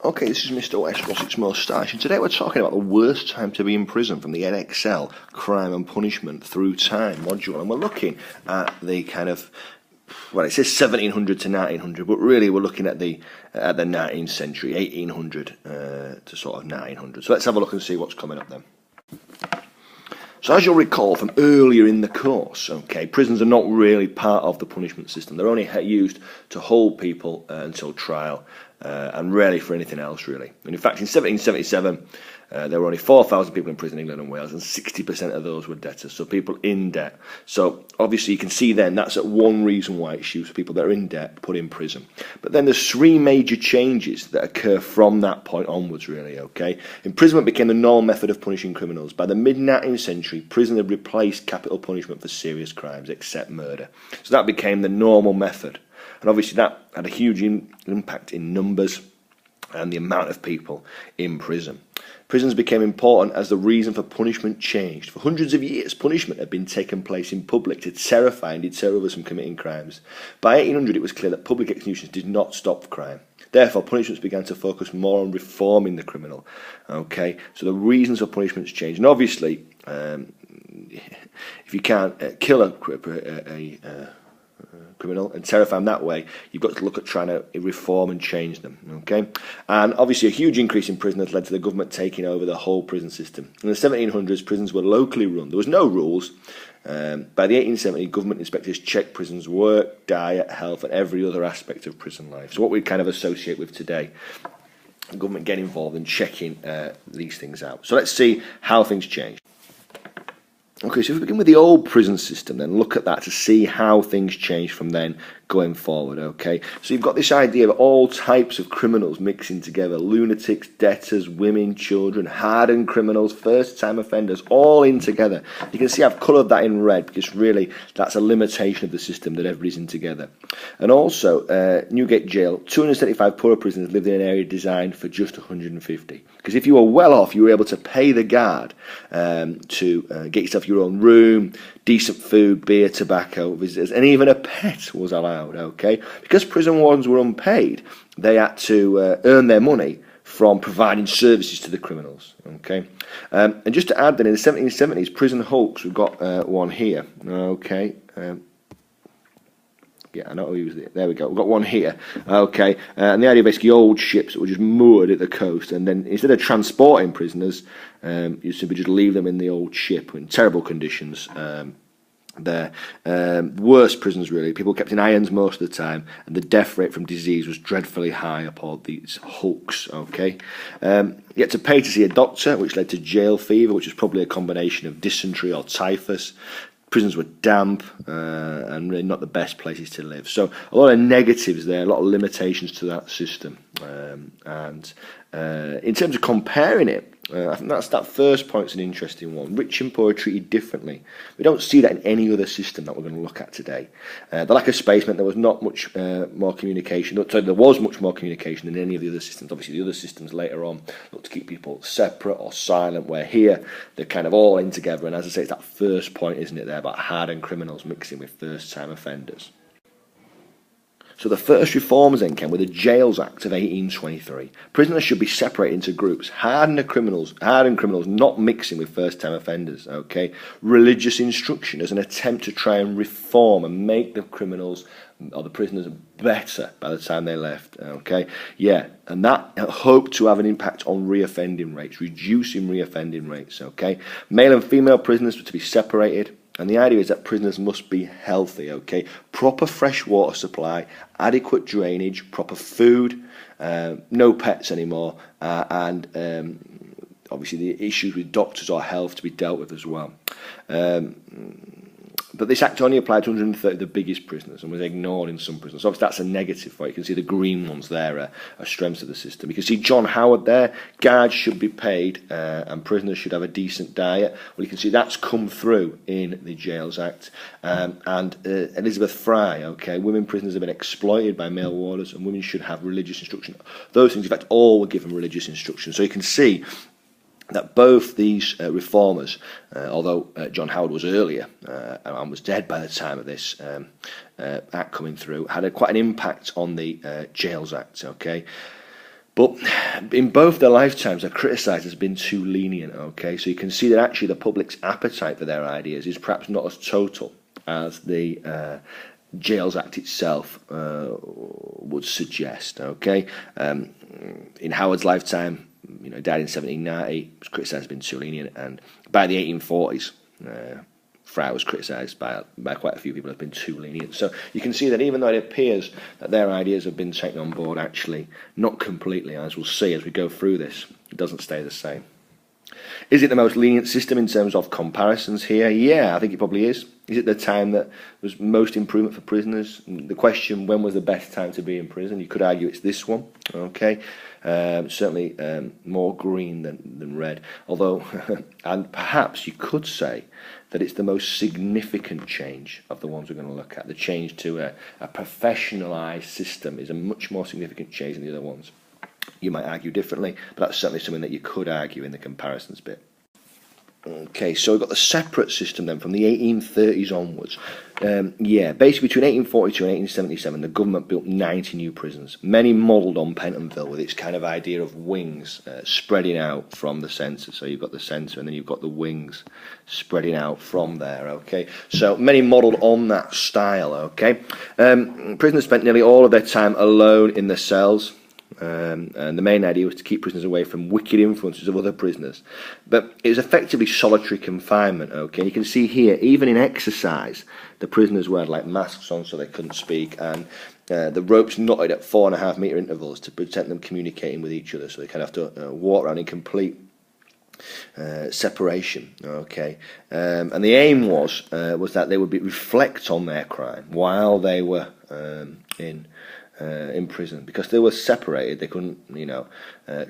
Okay, this is Mr. West Wessex Moustache, and today we're talking about the worst time to be in prison from the Edexcel Crime and Punishment Through Time module, and we're looking at the kind of, well, it says 1700 to 1900, but really we're looking at the 19th century, 1800 to sort of 1900. So let's have a look and see what's coming up then. So as you'll recall from earlier in the course, okay, prisons are not really part of the punishment system. They're only used to hold people until trial and rarely for anything else, really. And in fact, in 1777, there were only 4,000 people in prison in England and Wales, and 60% of those were debtors, so people in debt. So obviously you can see then that's one reason why it's used for people that are in debt, put in prison. But then there's three major changes that occur from that point onwards, really, okay? Imprisonment became the normal method of punishing criminals. By the mid-19th century, prison had replaced capital punishment for serious crimes, except murder. So that became the normal method. And obviously that had a huge impact in numbers and the amount of people in prison. Prisons became important as the reason for punishment changed. For hundreds of years, punishment had been taking place in public to terrify and deter others from committing crimes. By 1800, it was clear that public executions did not stop crime. Therefore, punishments began to focus more on reforming the criminal. Okay, so the reasons for punishments changed. And obviously, if you can't kill a criminal and terrify them that way, you've got to look at trying to reform and change them, okay? And obviously a huge increase in prisoners led to the government taking over the whole prison system. In the 1700s, prisons were locally run. There was no rules. By the 1870s, government inspectors checked prisons' work, diet, health, and every other aspect of prison life. So what we kind of associate with today, the government getting involved and checking these things out. So let's see how things changed. Okay, so if we begin with the old prison system, then look at that to see how things changed from then going forward, okay? So you've got this idea of all types of criminals mixing together, lunatics, debtors, women, children, hardened criminals, first-time offenders, all in together. You can see I've coloured that in red because really that's a limitation of the system, that everybody's in together. And also, Newgate Jail, 275 poorer prisoners lived in an area designed for just 150. Because if you were well off, you were able to pay the guard to get yourself your own room, decent food, beer, tobacco, visitors, and even a pet was allowed, okay? Because prison wardens were unpaid, they had to earn their money from providing services to the criminals, okay? And just to add that in the 1770s, prison hulks, we've got one here, okay? Yeah, I know who was there. There we go. We've got one here. Okay, and the idea basically old ships that were just moored at the coast, and then instead of transporting prisoners, you simply just leave them in the old ship in terrible conditions. There, worst prisons really. People kept in irons most of the time, and the death rate from disease was dreadfully high upon these hulks. Okay, you had to pay to see a doctor, which led to jail fever, which was probably a combination of dysentery or typhus. Prisons were damp and really not the best places to live. So a lot of negatives there, a lot of limitations to that system. And in terms of comparing it, I think that first point's an interesting one. Rich and poor are treated differently. We don't see that in any other system that we're going to look at today. The lack of space meant there was not much more communication. So there was much more communication than any of the other systems. Obviously, the other systems later on look to keep people separate or silent, where here they're kind of all in together. And as I say, it's that first point, isn't it, there, about hardened criminals mixing with first-time offenders. So the first reforms then came with the Jails Act of 1823. Prisoners should be separated into groups. Hardened criminals not mixing with first-time offenders. Okay, religious instruction as an attempt to try and reform and make the criminals or the prisoners better by the time they left. Okay, yeah, and that hoped to have an impact on reoffending rates, reducing reoffending rates. Okay, male and female prisoners were to be separated. And the idea is that prisoners must be healthy, okay? Proper fresh water supply, adequate drainage, proper food, no pets anymore, and obviously the issues with doctors or health to be dealt with as well. But this act only applied to 130 of the biggest prisoners and was ignored in some prisons. So obviously that's a negative for it. You can see the green ones there are strengths of the system. You can see John Howard there. Guards should be paid and prisoners should have a decent diet. Well, you can see that's come through in the Jails Act. And Elizabeth Fry, okay, women prisoners have been exploited by male warders and women should have religious instruction. Those things, in fact, all were given religious instruction. So you can see that both these reformers, although John Howard was earlier and was dead by the time of this act coming through, had quite an impact on the Jails Act. Okay, But in both their lifetimes, they're criticised as being too lenient, okay? So you can see that actually the public's appetite for their ideas is perhaps not as total as the Jails Act itself would suggest, okay? In Howard's lifetime, he died in 1790, was criticised as being too lenient, and by the 1840s, Frye was criticised by quite a few people as being too lenient. So you can see that even though it appears that their ideas have been taken on board, actually not completely, as we'll see as we go through this, it doesn't stay the same. Is it the most lenient system in terms of comparisons here? Yeah, I think it probably is. Is it the time that was most improvement for prisoners? The question, when was the best time to be in prison? You could argue it's this one, okay? Certainly more green than red. Although, and perhaps you could say that it's the most significant change of the ones we're going to look at. The change to a professionalised system is a much more significant change than the other ones. You might argue differently, but that's certainly something that you could argue in the comparisons bit. Okay, so we've got the separate system then from the 1830s onwards. Basically between 1842 and 1877, the government built 90 new prisons, many modelled on Pentonville with its kind of idea of wings spreading out from the centre. So you've got the centre and then you've got the wings spreading out from there, okay? So many modelled on that style, okay? Prisoners spent nearly all of their time alone in the cells. And the main idea was to keep prisoners away from wicked influences of other prisoners. But it was effectively solitary confinement, okay? You can see here, even in exercise, the prisoners had like masks on so they couldn't speak, and the ropes knotted at 4.5 metre intervals to prevent them communicating with each other, so they kind of have to walk around in complete separation, okay? And the aim was that they would reflect on their crime while they were in prison, because they were separated. They couldn't,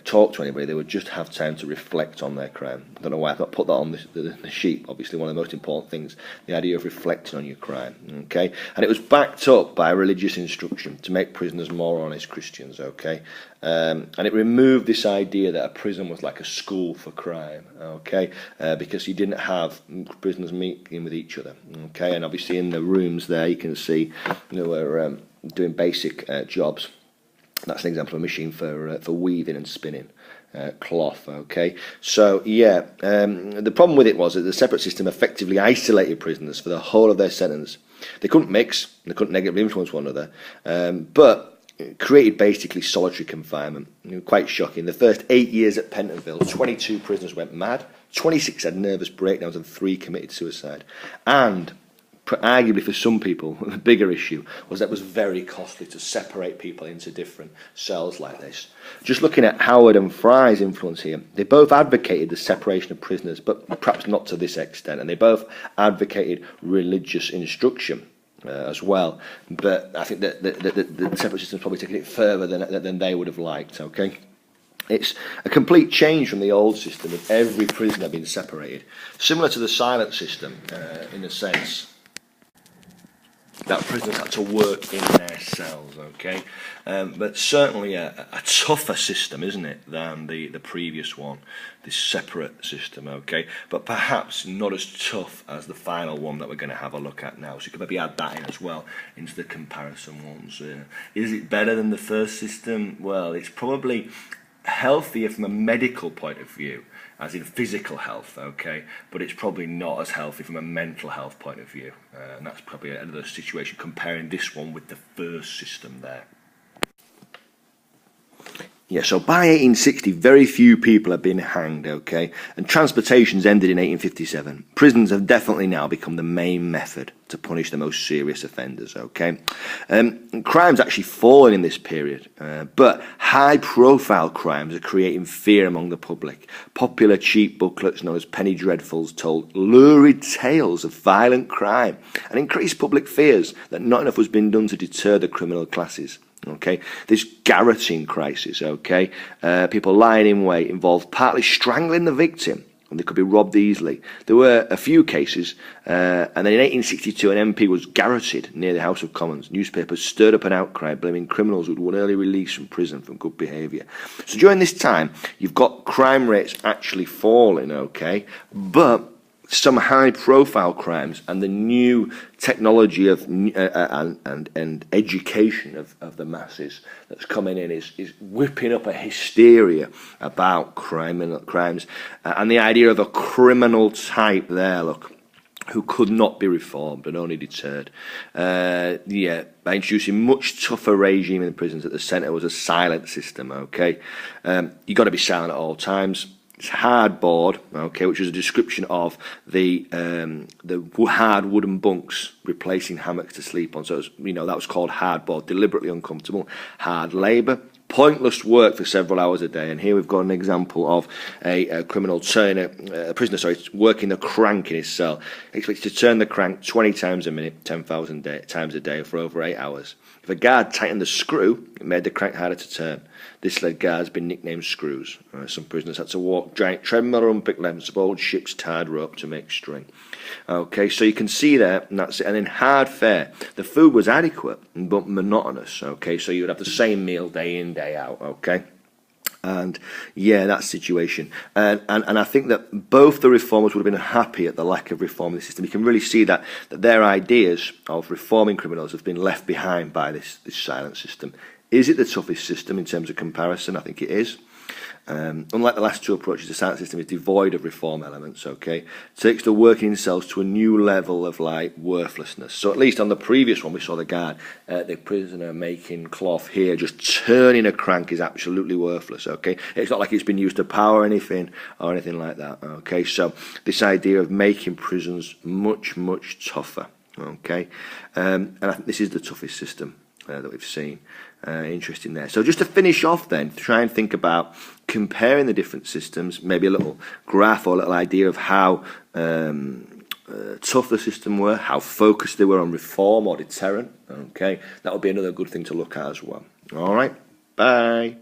talk to anybody. They would just have time to reflect on their crime. I don't know why I've not put that on the sheet. Obviously, one of the most important things, the idea of reflecting on your crime. Okay, and it was backed up by religious instruction to make prisoners more honest Christians. Okay, and it removed this idea that a prison was like a school for crime. Okay, because you didn't have prisoners meeting with each other. Okay, and obviously in the rooms there, you can see there were doing basic jobs. That's an example of a machine for weaving and spinning cloth, okay? So, the problem with it was that the separate system effectively isolated prisoners for the whole of their sentence. They couldn't mix, they couldn't negatively influence one another, but it created basically solitary confinement. Quite shocking. The first 8 years at Pentonville, 22 prisoners went mad, 26 had nervous breakdowns, and 3 committed suicide. And arguably for some people, the bigger issue was that it was very costly to separate people into different cells like this. Just looking at Howard and Frye's influence here, they both advocated the separation of prisoners, but perhaps not to this extent, and they both advocated religious instruction as well. But I think that the separate system's probably taken it further than they would have liked, okay? It's a complete change from the old system of every prisoner being separated, similar to the silent system in a sense that prisoners had to work in their cells, okay? But certainly a tougher system, isn't it, than the previous one, this separate system, okay? But perhaps not as tough as the final one that we're going to have a look at now. So you could maybe add that in as well into the comparison ones. Is it better than the first system? Well, it's probably healthier from a medical point of view, as in physical health, okay, but it's probably not as healthy from a mental health point of view, and that's probably another situation comparing this one with the first system there. Yeah, so by 1860, very few people have been hanged, okay, and transportation's ended in 1857. Prisons have definitely now become the main method to punish the most serious offenders, okay. Crime's actually fallen in this period, but high-profile crimes are creating fear among the public. Popular cheap booklets known as penny dreadfuls told lurid tales of violent crime and increased public fears that not enough was being done to deter the criminal classes. Okay, this garroting crisis, okay, people lying in wait involved partly strangling the victim, and they could be robbed easily. There were a few cases, and then in 1862 an MP was garroted near the House of Commons. Newspapers stirred up an outcry blaming criminals who'd won early release from prison from good behaviour. So during this time, you've got crime rates actually falling, okay, but some high-profile crimes and the new technology of and education of the masses that's coming in is whipping up a hysteria about crimes, and the idea of a criminal type there, look, who could not be reformed and only deterred. By introducing much tougher regime in the prisons. At the centre was a silent system. Okay, you got to be silent at all times. It's hardboard, okay, which is a description of the hard wooden bunks replacing hammocks to sleep on. So it was, that was called hardboard, deliberately uncomfortable. Hard labour, pointless work for several hours a day. And here we've got an example of a criminal a prisoner, working the crank in his cell. Expected to turn the crank 20 times a minute, 10,000 times a day for over 8 hours. If a guard tightened the screw, it made the crank harder to turn. This led guards been nicknamed screws. Some prisoners had to walk giant treadmill or unpicked lengths of old ship's tarred rope to make string. Okay, so you can see there, and that's it. And in hard fare, the food was adequate but monotonous. Okay, so you would have the same meal day in, day out. Okay. And that situation. And I think that both the reformers would have been happy at the lack of reform in the system. You can really see that their ideas of reforming criminals have been left behind by this silent system. Is it the toughest system in terms of comparison? I think it is. Unlike the last two approaches, the silent system is devoid of reform elements, okay? It takes the working in cells to a new level of, worthlessness. So at least on the previous one, we saw the guard, the prisoner making cloth here, just turning a crank is absolutely worthless, okay? It's not like it's been used to power anything or anything like that, okay? So this idea of making prisons much, much tougher, okay? And I think this is the toughest system that we've seen. Interesting there. So just to finish off then, try and think about comparing the different systems, maybe a little graph or a little idea of how tough the system were, how focused they were on reform or deterrent. Okay, that would be another good thing to look at as well. All right, bye.